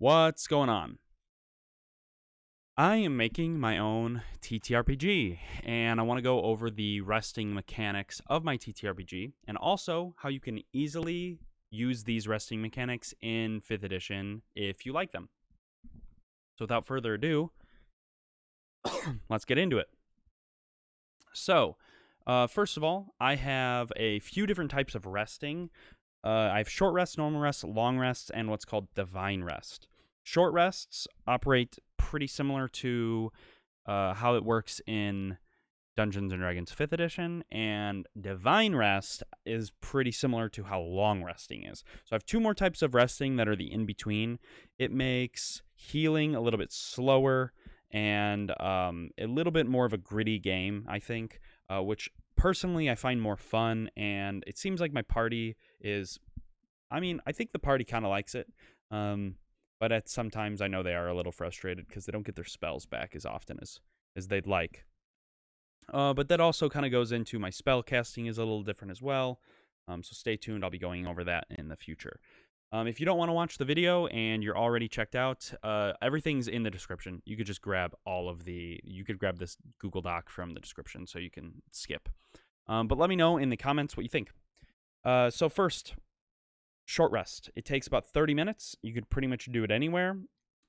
What's going on? I am making my own TTRPG, and I want to go over the resting mechanics of my TTRPG, and also how you can easily use these resting mechanics in 5th edition if you like them. So without further ado, let's get into it. So, first of all, I have a few different types of resting. I have short rest, normal rest, long rests, and what's called divine rest. Short rests operate pretty similar to how it works in Dungeons and Dragons 5th edition, and divine rest is pretty similar to how long resting is. So I have two more types of resting that are the in-between. It makes healing a little bit slower and a little bit more of a gritty game, I think, which personally I find more fun, and it seems like my party is, I think the party kind of likes it, but at sometimes I know they are a little frustrated because they don't get their spells back as often as they'd like. But that also kind of goes into my spell casting is a little different as well, so stay tuned. I'll be going over that in the future. If you don't want to watch the video and you're already checked out, everything's in the description. You could just grab you could grab this Google Doc from the description so you can skip. But let me know in the comments what you think. So first, short rest. It takes about 30 minutes. You could pretty much do it anywhere.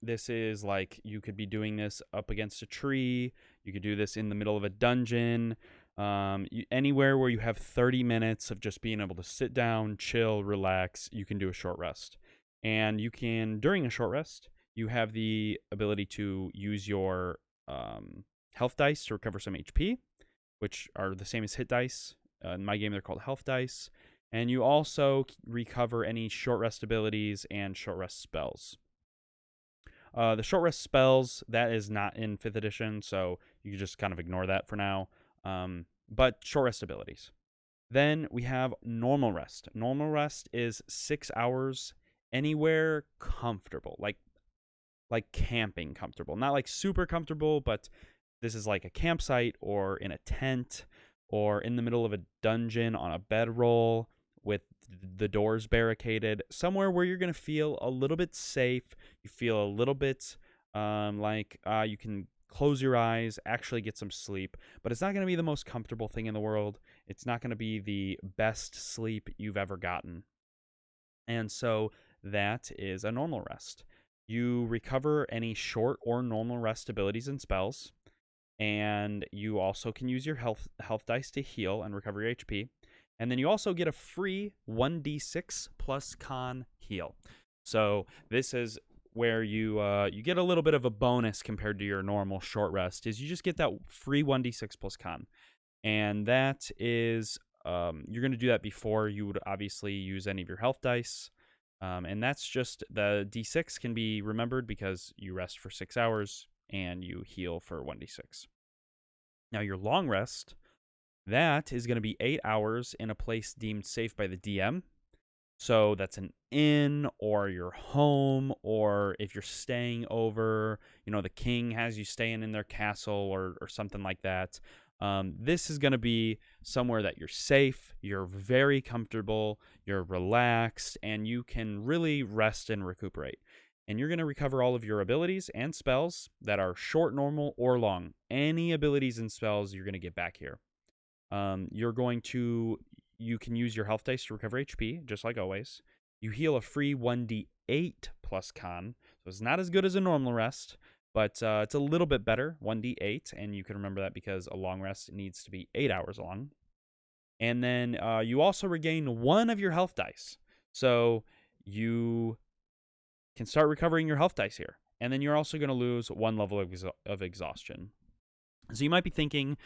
This is like, you could be doing this up against a tree. You could do this in the middle of a dungeon. Anywhere where you have 30 minutes of just being able to sit down, chill, relax, you can do a short rest. And you can, during a short rest, you have the ability to use your health dice to recover some HP, which are the same as hit dice. In my game, they're called health dice. And you also recover any short rest abilities and short rest spells. The short rest spells, that is not in 5th edition, so you can just kind of ignore that for now. But short rest abilities. Then we have normal rest. Normal rest is 6 hours anywhere comfortable, like camping comfortable. Not like super comfortable, but this is like a campsite or in a tent or in the middle of a dungeon on a bedroll with the doors barricaded, somewhere where you're going to feel a little bit safe. You feel a little bit like you can close your eyes, actually get some sleep, but it's not going to be the most comfortable thing in the world. It's not going to be the best sleep you've ever gotten. And so that is a normal rest. You recover any short or normal rest abilities and spells, and you also can use your health dice to heal and recover your HP. And then you also get a free 1d6 plus con heal. So this is where you get a little bit of a bonus compared to your normal short rest, is you just get that free 1d6 plus con. And that is, you're going to do that before you would obviously use any of your health dice. And that's just, the d6 can be remembered because you rest for 6 hours and you heal for 1d6. Now your long rest, that is going to be 8 hours in a place deemed safe by the DM. So that's an inn or your home, or if you're staying over, the king has you staying in their castle or something like that. This is going to be somewhere that you're safe, you're very comfortable, you're relaxed, and you can really rest and recuperate. And you're going to recover all of your abilities and spells that are short, normal, or long. Any abilities and spells you're going to get back here. You can use your health dice to recover HP, just like always. You heal a free 1d8 plus con, so it's not as good as a normal rest, but it's a little bit better, 1d8, and you can remember that because a long rest needs to be 8 hours long. And then you also regain one of your health dice, so you can start recovering your health dice here. And then you're also going to lose one level of exhaustion. So you might be thinking,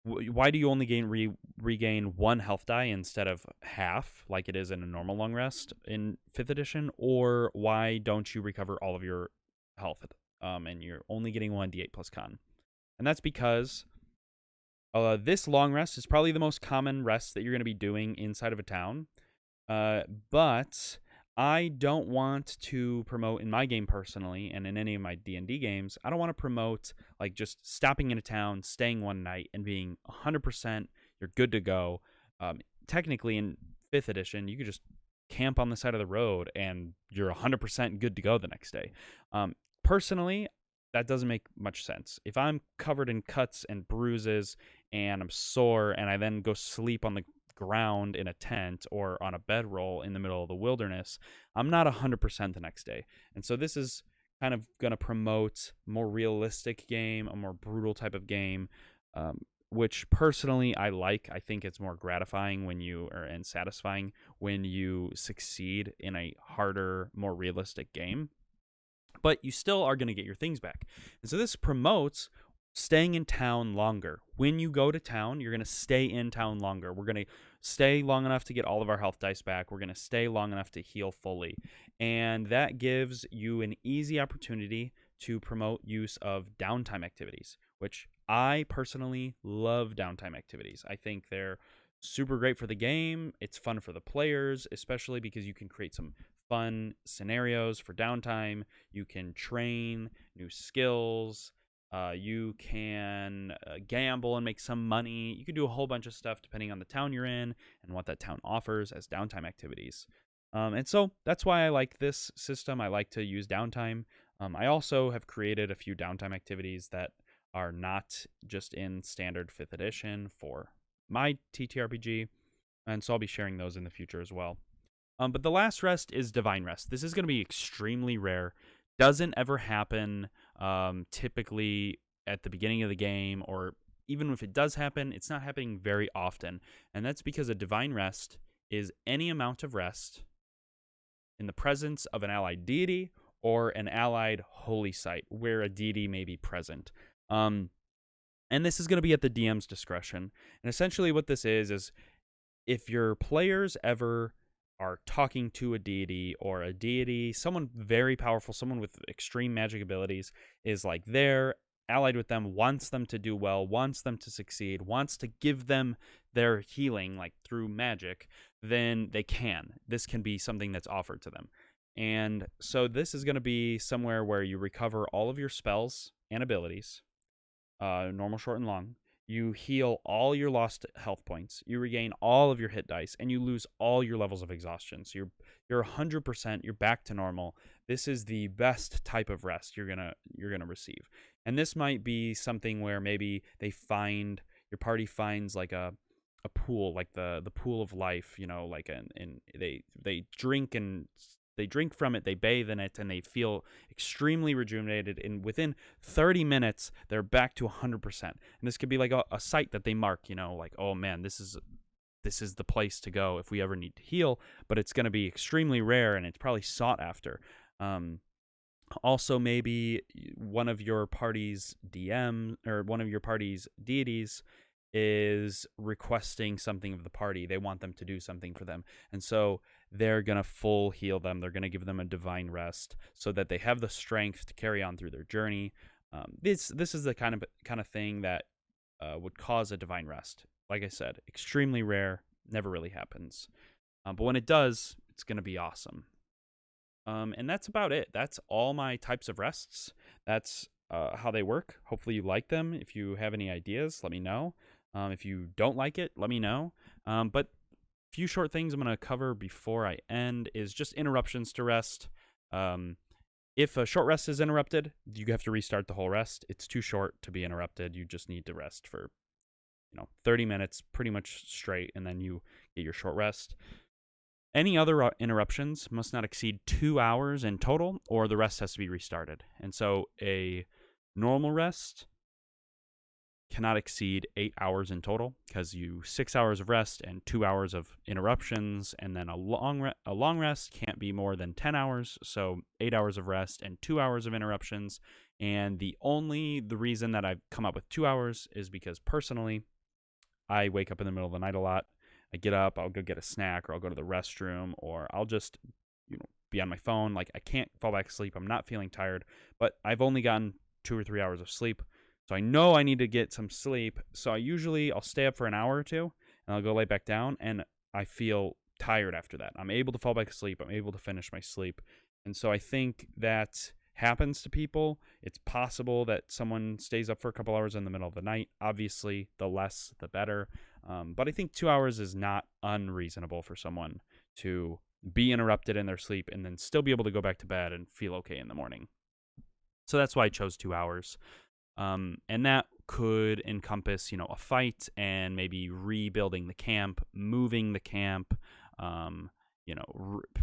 why do you only regain one health die instead of half, like it is in a normal long rest in 5th edition? Or why don't you recover all of your health, and you're only getting 1d8 plus con? And that's because this long rest is probably the most common rest that you're going to be doing inside of a town. But I don't want to promote, in my game personally, and in any of my D&D games, I don't want to promote like just stopping in a town, staying one night, and being 100%, you're good to go. Technically, in 5th edition, you could just camp on the side of the road and you're 100% good to go the next day. Personally, that doesn't make much sense. If I'm covered in cuts and bruises and I'm sore and I then go sleep on the ground in a tent or on a bedroll in the middle of the wilderness, I'm not 100% the next day. And so this is kind of going to promote a more realistic game, a more brutal type of game, which personally I like. I think it's more gratifying and satisfying when you succeed in a harder, more realistic game. But you still are going to get your things back. And so this promotes staying in town longer. When you go to town, you're going to stay in town longer. We're going to stay long enough to get all of our health dice back. We're going to stay long enough to heal fully. And that gives you an easy opportunity to promote use of downtime activities, which I personally love downtime activities. I think they're super great for the game. It's fun for the players, especially because you can create some fun scenarios for downtime. You can train new skills. You can gamble and make some money. You can do a whole bunch of stuff depending on the town you're in and what that town offers as downtime activities. And so that's why I like this system. I like to use downtime. I also have created a few downtime activities that are not just in standard 5th edition for my TTRPG, and so I'll be sharing those in the future as well. But the last rest is Divine Rest. This is going to be extremely rare. Doesn't ever happen typically at the beginning of the game, or even if it does happen, it's not happening very often. And that's because a Divine Rest is any amount of rest in the presence of an allied deity or an allied holy site where a deity may be present. And this is going to be at the DM's discretion. And essentially what this is if your players ever are talking to a deity, or a deity, someone very powerful, someone with extreme magic abilities, is like there, allied with them, wants them to do well, wants them to succeed, wants to give them their healing, like through magic, then they can. This can be something that's offered to them. And so this is going to be somewhere where you recover all of your spells and abilities, normal, short, and long. You heal all your lost health points. You regain all of your hit dice, and you lose all your levels of exhaustion. So you're 100%. You're back to normal. This is the best type of rest you're gonna receive. And this might be something where maybe your party finds like a pool, like the pool of life. Like they drink from it, they bathe in it, and they feel extremely rejuvenated. And within 30 minutes, they're back to 100%. And this could be like a site that they mark, like, oh man, this is the place to go if we ever need to heal. But it's going to be extremely rare, and it's probably sought after. Also, maybe one of your party's DM or one of your party's deities is requesting something of the party. They want them to do something for them. And so they're going to full heal them. They're going to give them a divine rest so that they have the strength to carry on through their journey. This is the kind of thing that would cause a divine rest. Like I said, extremely rare, never really happens. But when it does, it's going to be awesome. And that's about it. That's all my types of rests. That's how they work. Hopefully you like them. If you have any ideas, let me know. If you don't like it, let me know. But a few short things I'm going to cover before I end is just interruptions to rest. If a short rest is interrupted, you have to restart the whole rest. It's too short to be interrupted. You just need to rest for 30 minutes pretty much straight, and then you get your short rest. Any other interruptions must not exceed 2 hours in total, or the rest has to be restarted. And so a normal rest cannot exceed 8 hours in total, because 6 hours of rest and 2 hours of interruptions, and then a long rest can't be more than 10 hours. So 8 hours of rest and 2 hours of interruptions. And the reason that I've come up with 2 hours is because personally, I wake up in the middle of the night a lot. I get up, I'll go get a snack, or I'll go to the restroom, or I'll just be on my phone. Like, I can't fall back asleep. I'm not feeling tired, but I've only gotten 2 or 3 hours of sleep. So I know I need to get some sleep. So I'll stay up for an hour or two, and I'll go lay back down, and I feel tired after that. I'm able to fall back asleep. I'm able to finish my sleep. And so I think that happens to people. It's possible that someone stays up for a couple hours in the middle of the night. Obviously, the less, the better. But I think 2 hours is not unreasonable for someone to be interrupted in their sleep, and then still be able to go back to bed and feel okay in the morning. So that's why I chose 2 hours. And that could encompass, a fight and maybe rebuilding the camp, moving the camp,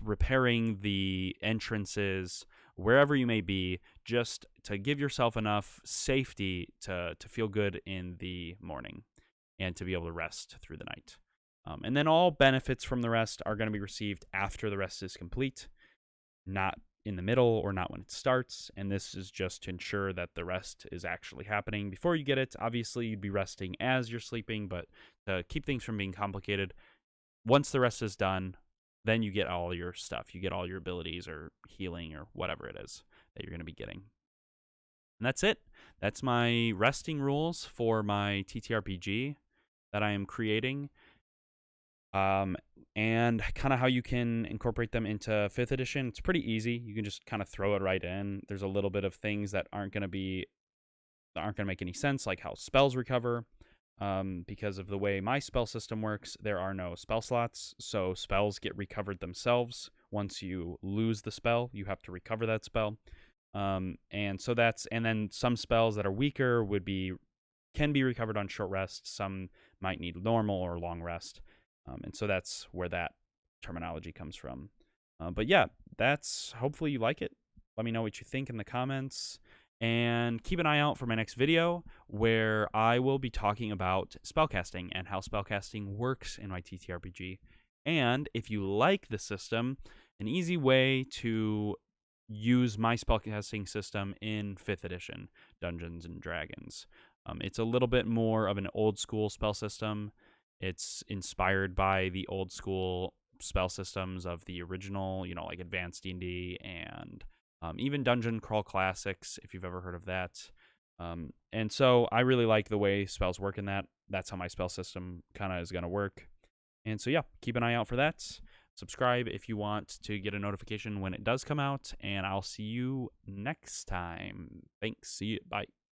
repairing the entrances, wherever you may be, just to give yourself enough safety to feel good in the morning and to be able to rest through the night. And then all benefits from the rest are going to be received after the rest is complete, not in the middle or not when it starts. And this is just to ensure that the rest is actually happening before you get it. Obviously, you'd be resting as you're sleeping, but to keep things from being complicated, once the rest is done, then you get all your stuff. You get all your abilities or healing or whatever it is that you're going to be getting. And that's it. That's my resting rules for my TTRPG that I am creating. And kind of how you can incorporate them into 5th edition. It's pretty easy. You can just kind of throw it right in. There's a little bit of things that aren't going to make any sense, like how spells recover. Because of the way my spell system works, there are no spell slots, so spells get recovered themselves. Once you lose the spell, you have to recover that spell. And then some spells that are weaker can be recovered on short rest. Some might need normal or long rest. And so that's where that terminology comes from. But yeah, hopefully you like it. Let me know what you think in the comments. And keep an eye out for my next video where I will be talking about spellcasting and how spellcasting works in my TTRPG. And if you like the system, an easy way to use my spellcasting system in 5th edition Dungeons and Dragons. It's a little bit more of an old school spell system. It's inspired by the old school spell systems of the original, like Advanced D&D and even Dungeon Crawl Classics, if you've ever heard of that. And so I really like the way spells work in that. That's how my spell system kind of is going to work. And so, yeah, keep an eye out for that. Subscribe if you want to get a notification when it does come out. And I'll see you next time. Thanks. See you. Bye.